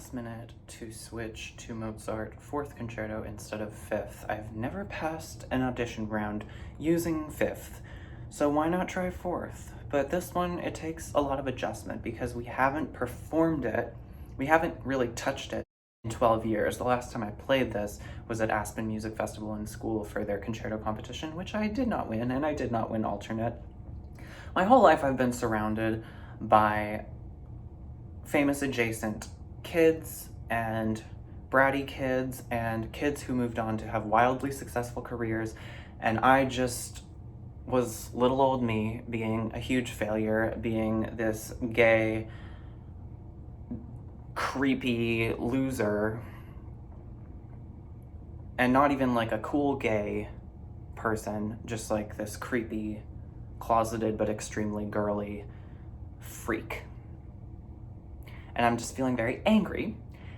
last minute to switch to Mozart 4th Concerto instead of 5th. I've never passed an audition round using 5th, so why not try 4th? But this one, it takes a lot of adjustment because we haven't performed it, we haven't really touched it in 12 years. The last time I played this was at Aspen Music Festival in school for their concerto competition, which I did not win, and I did not win alternate. My whole life I've been surrounded by famous adjacent kids and bratty kids and kids who moved on to have wildly successful careers, and I just was little old me being a huge failure, being this gay, creepy loser, and not even like a cool gay person, just like this creepy, closeted but extremely girly freak. And I'm just feeling very angry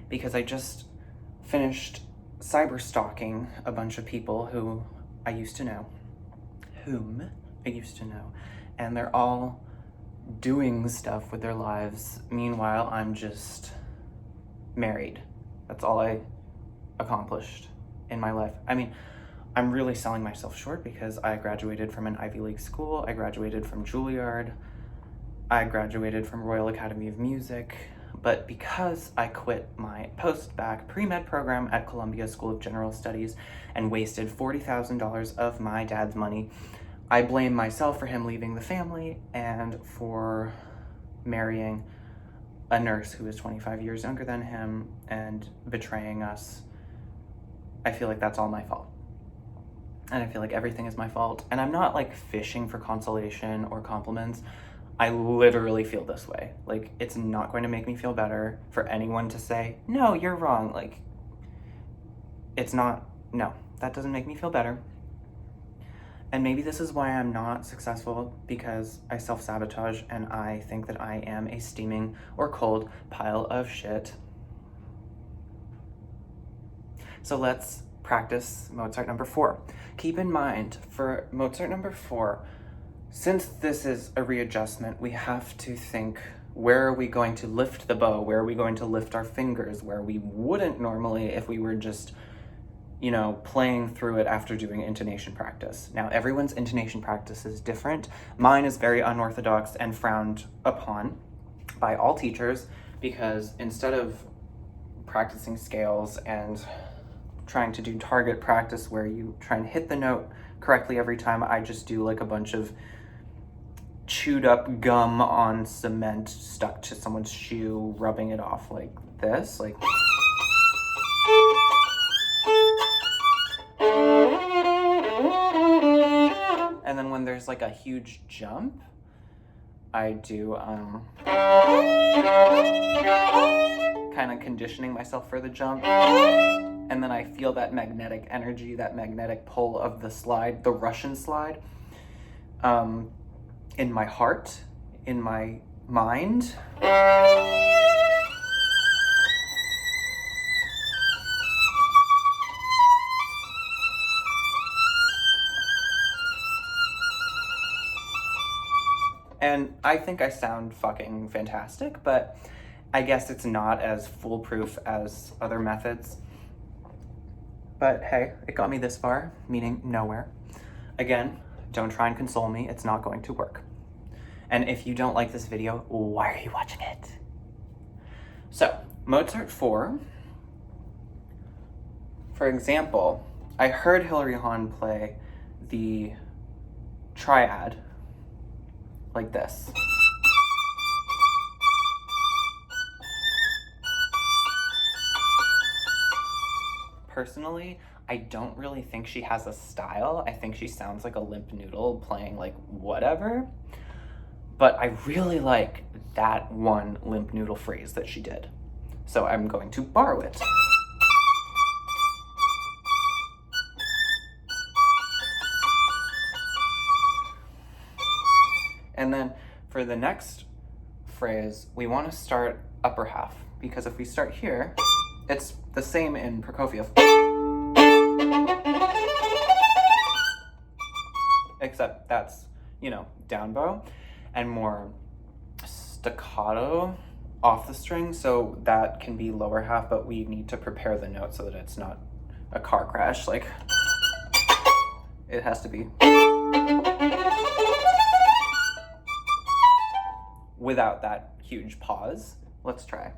because I just finished cyber stalking a bunch of people whom I used to know, and they're all doing stuff with their lives. Meanwhile, I'm just married. That's all I accomplished in my life. I mean, I'm really selling myself short because I graduated from an Ivy League school, I graduated from Juilliard, I graduated from Royal Academy of Music, but because I quit my post-bac pre-med program at Columbia School of General Studies and wasted $40,000 of my dad's money, I blame myself for him leaving the family and for marrying a nurse who is 25 years younger than him and betraying us. I feel like that's all my fault. And I feel like everything is my fault. And I'm not like fishing for consolation or compliments. I literally feel this way. Like, it's not going to make me feel better for anyone to say, no, you're wrong. Like, it's not, no, that doesn't make me feel better. And maybe this is why I'm not successful, because I self-sabotage and I think that I am a steaming or cold pile of shit. So let's practice Mozart number 4. Keep in mind, for Mozart number 4, since this is a readjustment, we have to think, where are we going to lift the bow? Where are we going to lift our fingers? Where we wouldn't normally if we were just, you know, playing through it after doing intonation practice. Now, everyone's intonation practice is different. Mine is very unorthodox and frowned upon by all teachers because instead of practicing scales and trying to do target practice where you try and hit the note correctly every time, I just do like a bunch of chewed up gum on cement stuck to someone's shoe, rubbing it off like this, like. And then when there's like a huge jump, I do kind of conditioning myself for the jump. And then I feel that magnetic energy, that magnetic pull of the slide, the Russian slide, in my heart, in my mind. And I think I sound fucking fantastic, but I guess it's not as foolproof as other methods. But hey, it got me this far, meaning nowhere. Again, don't try and console me, it's not going to work. And if you don't like this video, why are you watching it? So, Mozart 4, for example, I heard Hilary Hahn play the triad like this. Personally, I don't really think she has a style. I think she sounds like a limp noodle playing like whatever. But I really like that one limp noodle phrase that she did. So I'm going to borrow it. And then for the next phrase, we want to start upper half, because if we start here, it's the same in Prokofiev. Except that's, you know, down bow and more staccato off the string, so that can be lower half, but we need to prepare the note so that it's not a car crash. Like, it has to be without that huge pause. Let's try.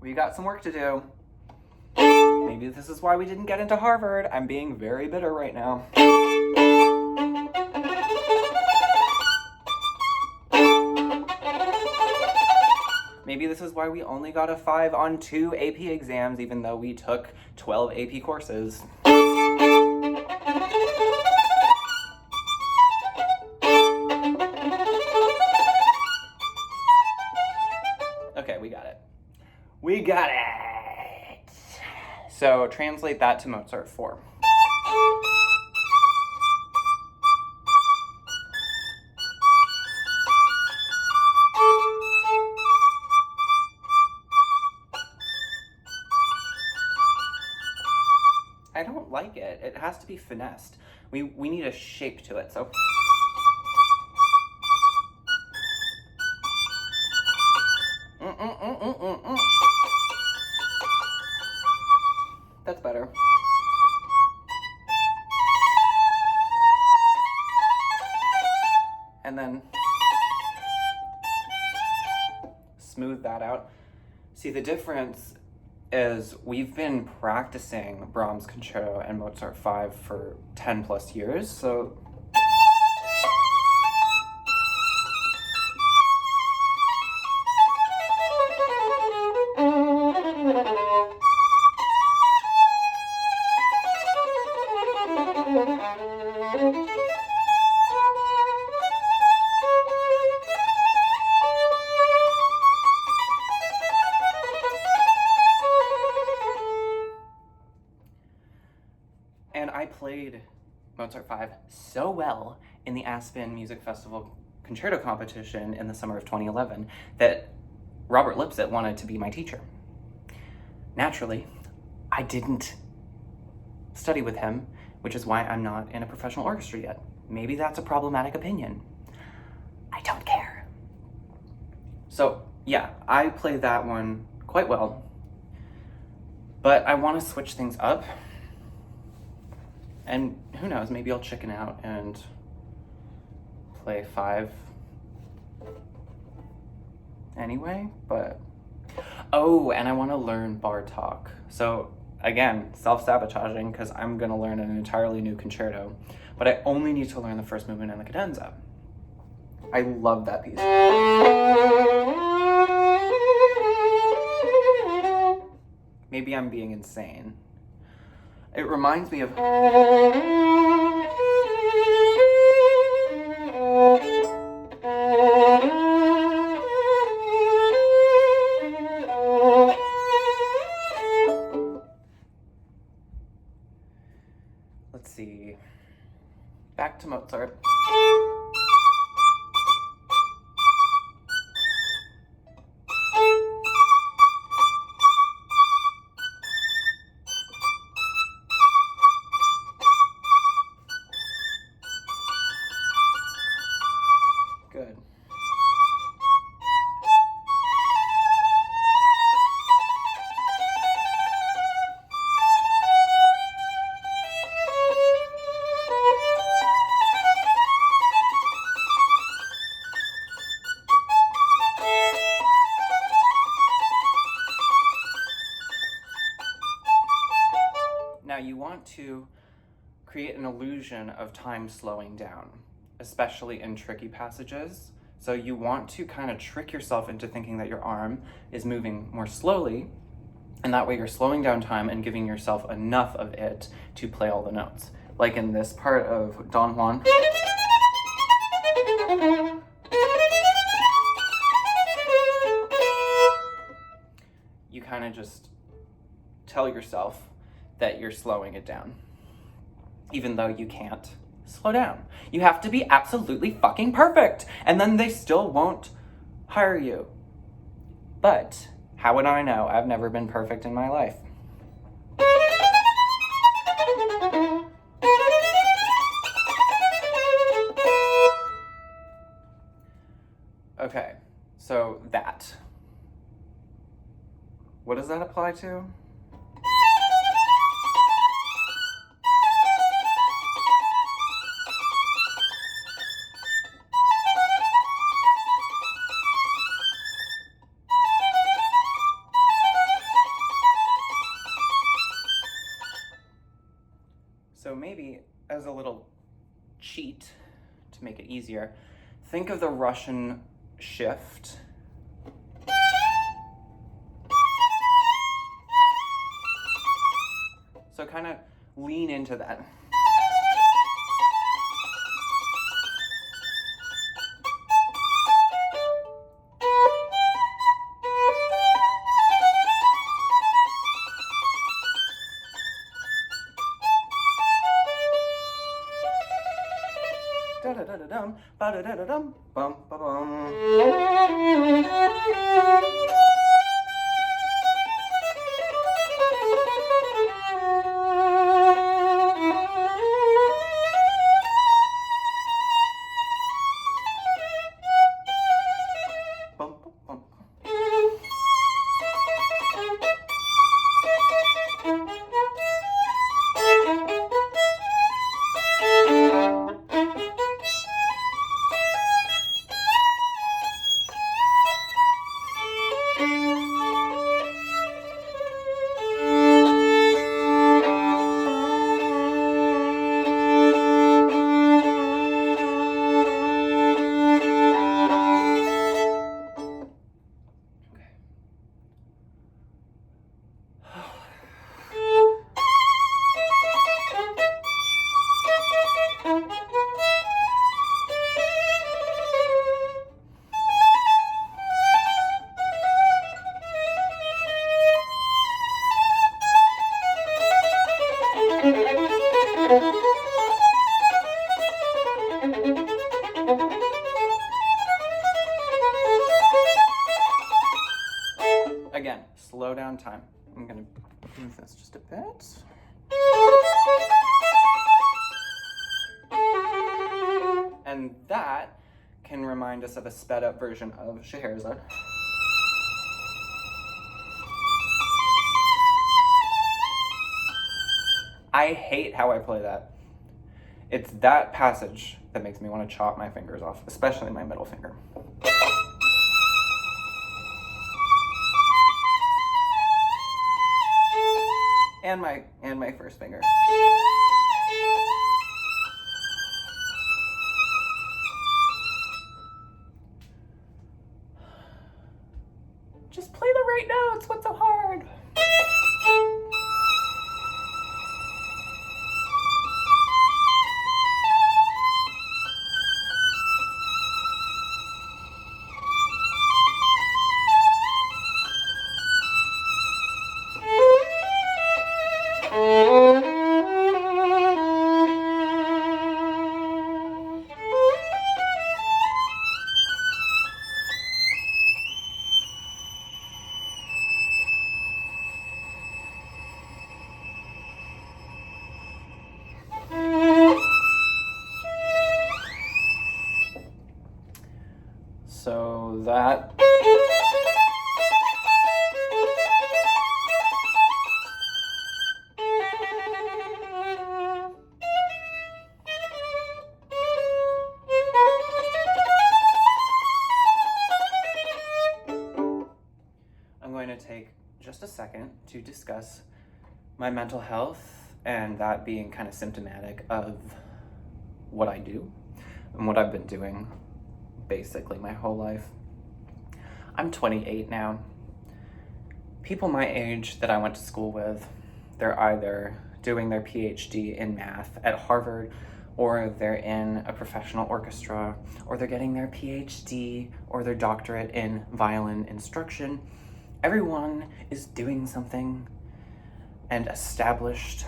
We got some work to do. Maybe this is why we didn't get into Harvard. I'm being very bitter right now. Maybe this is why we only got a 5 on 2 AP exams, even though we took 12 AP courses. Okay, we got it. We got it! So translate that to Mozart 4. I don't like it. It has to be finessed. We need a shape to it, so. That's better. And then smooth that out. See, the difference is we've been practicing Brahms Concerto and Mozart 5 for 10 plus years, so and I played Mozart 5 so well in the Aspen Music Festival concerto competition in the summer of 2011 that Robert Lipset wanted to be my teacher. Naturally, I didn't study with him, which is why I'm not in a professional orchestra yet. Maybe that's a problematic opinion. I don't care. So yeah, I played that one quite well, but I want to switch things up. And who knows, maybe I'll chicken out and play 5 anyway, but... Oh, and I want to learn Bartók. So again, self-sabotaging, because I'm going to learn an entirely new concerto, but I only need to learn the first movement and the cadenza. I love that piece. Maybe I'm being insane. It reminds me of... Let's see. Back to Mozart. Good. Now you want to create an illusion of time slowing down, especially in tricky passages. So you want to kind of trick yourself into thinking that your arm is moving more slowly, and that way you're slowing down time and giving yourself enough of it to play all the notes. Like in this part of Don Juan. You kind of just tell yourself that you're slowing it down, even though you can't slow down. You have to be absolutely fucking perfect, and then they still won't hire you. But how would I know? I've never been perfect in my life. Okay, so that. What does that apply to? So maybe as a little cheat to make it easier, think of the Russian shift. So kind of lean into that. Da da da da dum, ba da da da dum, bum ba bum. Bum bum bum. Again, slow down time. I'm gonna move this just a bit. And that can remind us of a sped up version of Scheherazade. I hate how I play that. It's that passage that makes me want to chop my fingers off, especially my middle finger. And my first finger. Just play the right notes. What's so hard? So that. I'm going to take just a second to discuss my mental health, and that being kind of symptomatic of what I do and what I've been doing basically my whole life. I'm 28 now. People my age that I went to school with, they're either doing their PhD in math at Harvard, or they're in a professional orchestra, or they're getting their PhD or their doctorate in violin instruction. Everyone is doing something and established,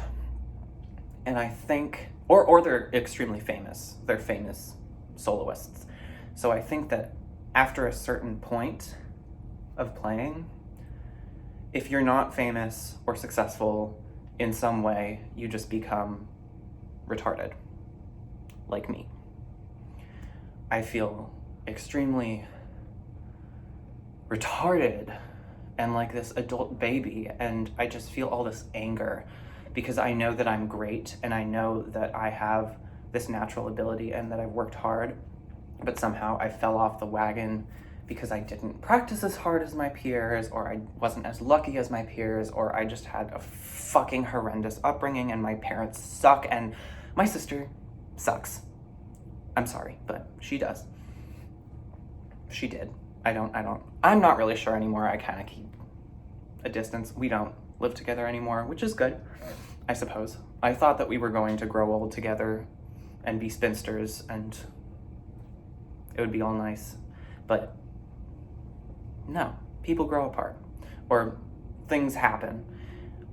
and I think, or they're extremely famous. They're famous soloists. So I think that after a certain point of playing, if you're not famous or successful in some way, you just become retarded, like me. I feel extremely retarded and like this adult baby, and I just feel all this anger because I know that I'm great and I know that I have this natural ability and that I've worked hard, but somehow I fell off the wagon because I didn't practice as hard as my peers, or I wasn't as lucky as my peers, or I just had a fucking horrendous upbringing and my parents suck and my sister sucks. I'm sorry, but she does. She did. I'm not really sure anymore. I kind of keep a distance. We don't live together anymore, which is good, I suppose. I thought that we were going to grow old together and be spinsters and it would be all nice, but no, people grow apart, or things happen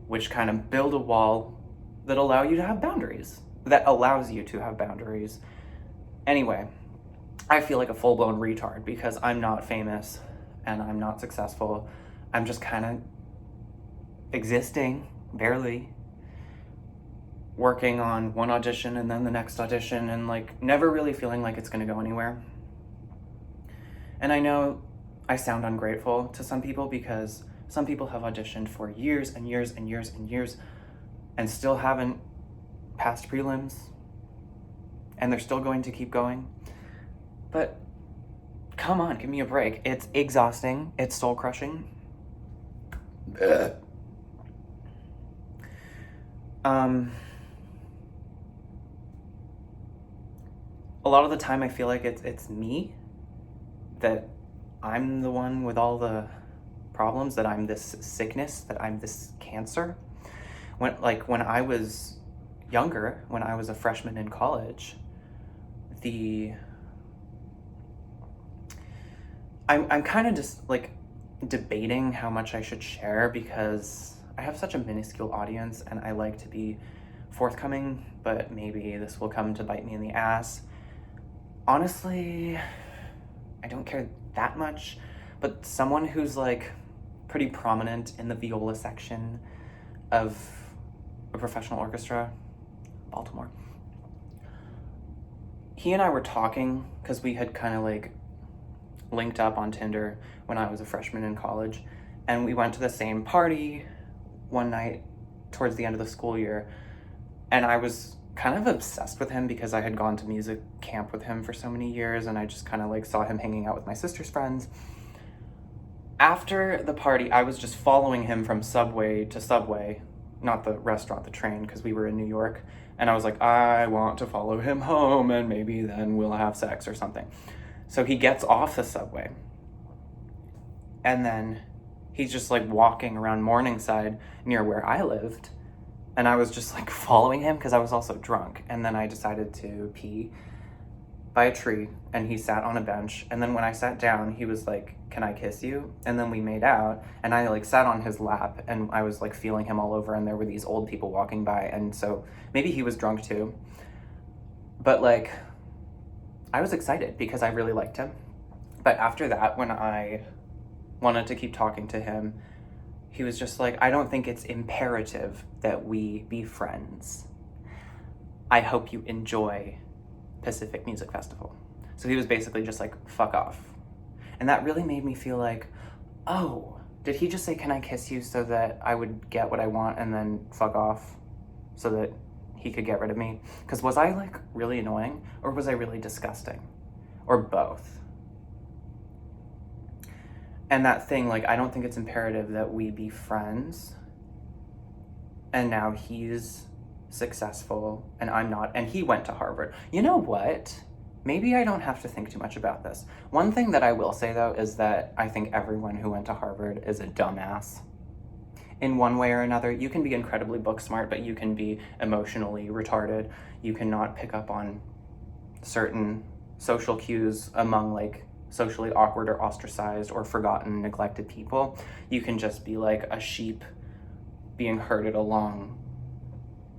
which kind of build a wall that allows you to have boundaries. Anyway, I feel like a full-blown retard because I'm not famous and I'm not successful. I'm just kind of existing, barely, working on one audition and then the next audition and like never really feeling like it's going to go anywhere. And I know I sound ungrateful to some people because some people have auditioned for years and years and years and years and still haven't passed prelims, and they're still going to keep going. But come on, give me a break. It's exhausting. It's soul crushing. A lot of the time I feel like it's me, that I'm the one with all the problems, that I'm this sickness, that I'm this cancer. When I was younger, when I was a freshman in college, I'm kind of just like debating how much I should share because I have such a minuscule audience and I like to be forthcoming, but maybe this will come to bite me in the ass. Honestly, I don't care that much, but someone who's like pretty prominent in the viola section of a professional orchestra, Baltimore, he and I were talking because we had kind of like linked up on Tinder when I was a freshman in college, and we went to the same party one night towards the end of the school year, and I was kind of obsessed with him because I had gone to music camp with him for so many years, and I just kind of like saw him hanging out with my sister's friends. After the party, I was just following him from subway to subway, not the restaurant, the train, because we were in New York, and I was like, I want to follow him home and maybe then we'll have sex or something. So he gets off the subway and then he's just like walking around Morningside near where I lived, and I was just like following him because I was also drunk, and then I decided to pee by a tree and he sat on a bench, and then when I sat down he was like, can I kiss you? And then we made out and I like sat on his lap and I was like feeling him all over, and there were these old people walking by, and so maybe he was drunk too, but like I was excited because I really liked him. But after that, when I wanted to keep talking to him, he was just like, I don't think it's imperative that we be friends. I hope you enjoy Pacific Music Festival. So he was basically just like, fuck off. And that really made me feel like, oh, did he just say, can I kiss you, so that I would get what I want and then fuck off so that he could get rid of me? Because was I like really annoying, or was I really disgusting, or both? And that thing, like, I don't think it's imperative that we be friends, and now he's successful and I'm not, and he went to Harvard. You know what? Maybe I don't have to think too much about this. One thing that I will say though is that I think everyone who went to Harvard is a dumbass. In one way or another, you can be incredibly book smart, but you can be emotionally retarded. You cannot pick up on certain social cues among like socially awkward or ostracized or forgotten, neglected people. You can just be like a sheep being herded along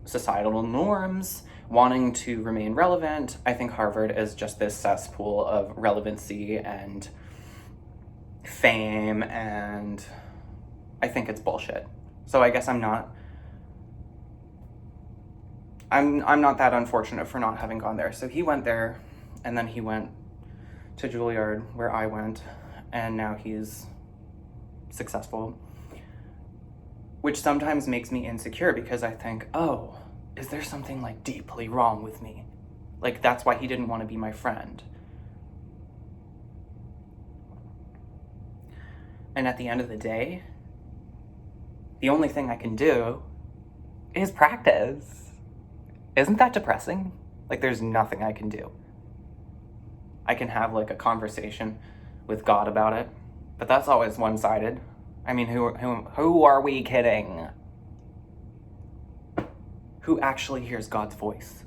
societal norms, wanting to remain relevant. I think Harvard is just this cesspool of relevancy and fame, and I think it's bullshit. So I guess I'm not that unfortunate for not having gone there. So he went there, and then he went to Juilliard where I went, and now he's successful, which sometimes makes me insecure because I think, oh, is there something like deeply wrong with me? Like, that's why he didn't want to be my friend. And at the end of the day, the only thing I can do is practice. Isn't that depressing? Like, there's nothing I can do. I can have like a conversation with God about it, but that's always one-sided. I mean, who are we kidding? Who actually hears God's voice?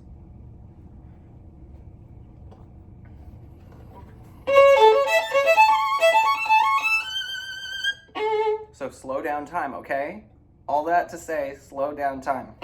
So slow down time, okay? All that to say, slow down time.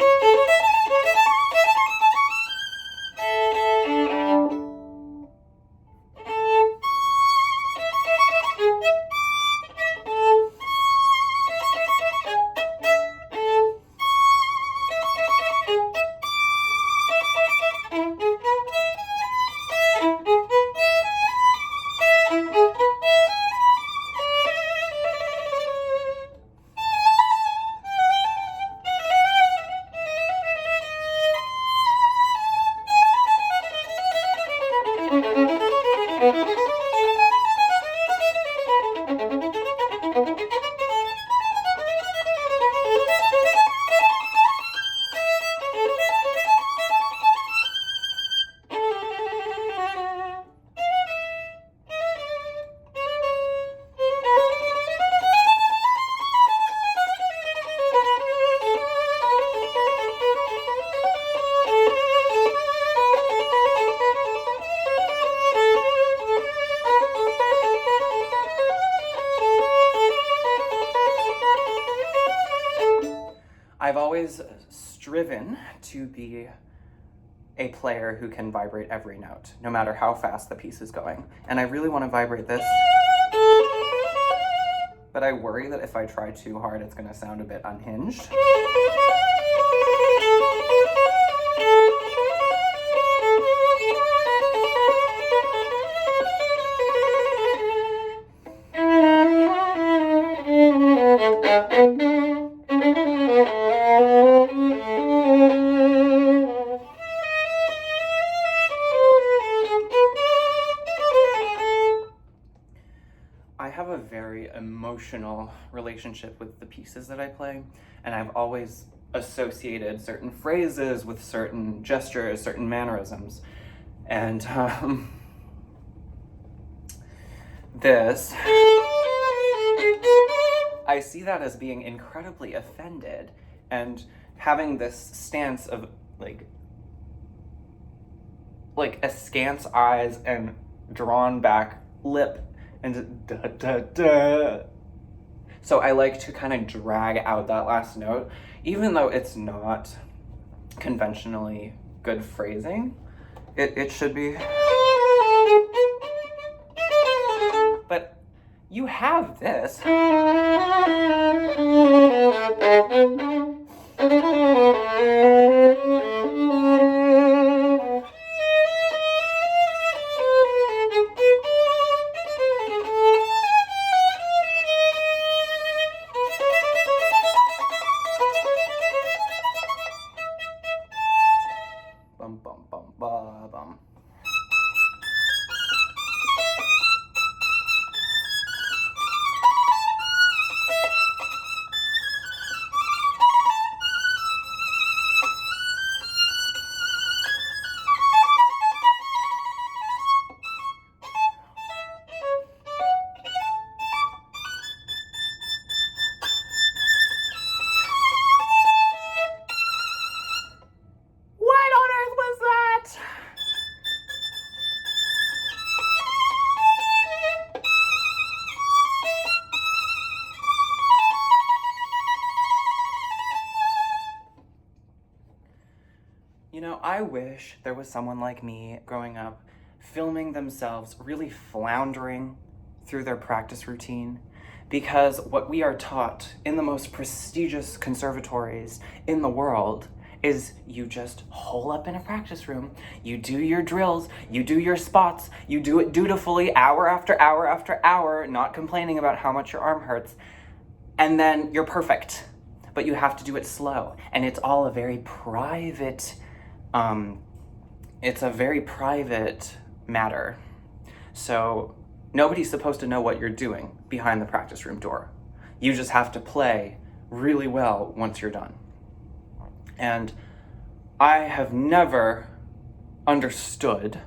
I've always striven to be a player who can vibrate every note, no matter how fast the piece is going. And I really want to vibrate this, but I worry that if I try too hard, it's going to sound a bit unhinged. I have a very emotional relationship with the pieces that I play, and I've always associated certain phrases with certain gestures, certain mannerisms. And this, I see that as being incredibly offended, and having this stance of like askance eyes and drawn back lip and da da da. So I like to kind of drag out that last note, even though it's not conventionally good phrasing. It should be. But you have this. Bum bum bum ba bum. What on earth was that? You know, I wish there was someone like me growing up filming themselves really floundering through their practice routine, because what we are taught in the most prestigious conservatories in the world is you just hole up in a practice room, you do your drills, you do your spots, you do it dutifully hour after hour after hour, not complaining about how much your arm hurts. and then you're perfect. But you have to do it slow, and it's all a very private, it's a very private matter. So nobody's supposed to know what you're doing behind the practice room door. You just have to play really well once you're done. And I have never understood